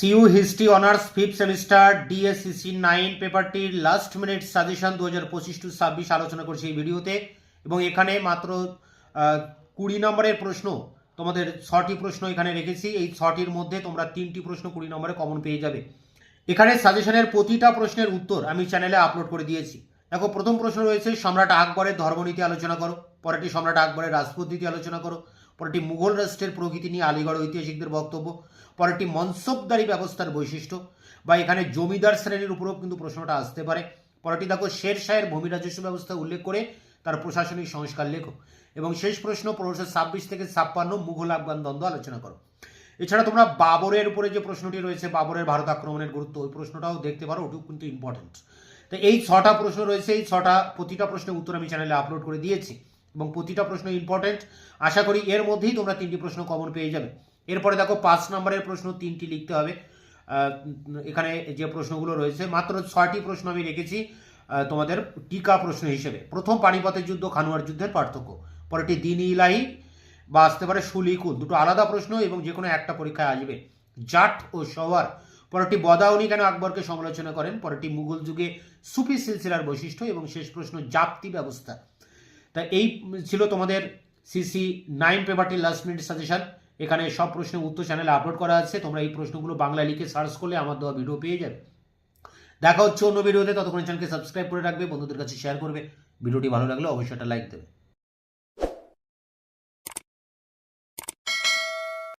CU history honours 5th semester DSCC 9 পেপারটির last minute suggestion 2025-26 আলোচনা করছি এই ভিডিওতে। এবং এখানে মাত্র 20 নম্বরের প্রশ্ন, তোমাদের 6টি প্রশ্ন এখানে রেখেছি। এই 6টির মধ্যে তোমরা 3টি প্রশ্ন 20 নম্বরে কমন পেয়ে যাবে। এখানে সাজেশনের প্রতিটা প্রশ্নের উত্তর আমি চ্যানেলে আপলোড করে দিয়েছি। দেখো, প্রথম প্রশ্ন রয়েছে সম্রাট আকবরের ধর্মনীতি আলোচনা করো। পরেরটি সম্রাট আকবরের রাজপদ্ধতি আলোচনা করো। পরেরটি মুঘল রাষ্ট্রের প্রকৃতি নিয়ে আলিগড় ঐতিহাসিকদের বক্তব্য। পরেরটি মনসবদারি ব্যবস্থার বৈশিষ্ট্য, বা এখানে জমিদার শ্রেণীর উপরেও কিন্তু প্রশ্নটা আসতে পারে। পরেরটি দেখো শের শাহের ভূমি রাজস্ব ব্যবস্থা উল্লেখ করে তার প্রশাসনিক সংস্কার লেখো। এবং শেষ প্রশ্ন 1526 থেকে 56 মুঘল আফগান দ্বন্দ্ব আলোচনা করো। এছাড়া তোমরা বাবরের উপরে যে প্রশ্নটি রয়েছে, বাবরের ভারত আক্রমণের গুরুত্ব, ওই প্রশ্নটাও দেখতে পারো, ওটিও কিন্তু ইম্পর্টেন্ট। তো এই 6টা প্রশ্ন রয়েছে, এই 6টা প্রতিটা প্রশ্নের উত্তর আমি চ্যানেলে আপলোড করে দিয়েছি এবং প্রতিটা প্রশ্ন ইম্পর্টেন্ট। আশা করি এর মধ্যেই তোমরা 3টি প্রশ্ন কমন পেয়ে যাবে। এরপরে দেখো 5 নম্বরের প্রশ্ন 3টি লিখতে হবে। এখানে যে প্রশ্নগুলো রয়েছে, মাত্র 6টি প্রশ্ন আমি রেখেছি তোমাদের টিকা প্রশ্ন হিসেবে। প্রথম, পানিপথের যুদ্ধ খানুয়ার যুদ্ধের পার্থক্য। পরেরটি দিন ইলাহি বা আসতে পারে সুলিকুল, দুটো আলাদা প্রশ্ন এবং যে কোনো একটা পরীক্ষায় আসবে। জাট ও সওয়ার। পরেরটি বদাউনি কেন আকবরকে সমালোচনা করেন। পরেরটি মুঘল যুগে সুফি সিলসিলার বৈশিষ্ট্য এবং শেষ প্রশ্ন জাপ্তি ব্যবস্থা। তা এই ছিল তোমাদের সিসি 9 পেপারটির লাস্ট মিনিট সাজেশন। এখানে সব প্রশ্নের উত্তর চ্যানেলে আপলোড করা আছে। তোমরা এই প্রশ্নগুলো বাংলা লিখে সার্চ করলে আমার দেওয়া ভিডিও পেয়ে যাবে। দেখা হচ্ছে অন্য ভিডিওতে, ততক্ষণ চ্যানেলকে সাবস্ক্রাইব করে রাখবে, বন্ধুদের কাছে শেয়ার করবে। ভিডিওটি ভালো লাগলে অবশ্যই একটা লাইক দেবে।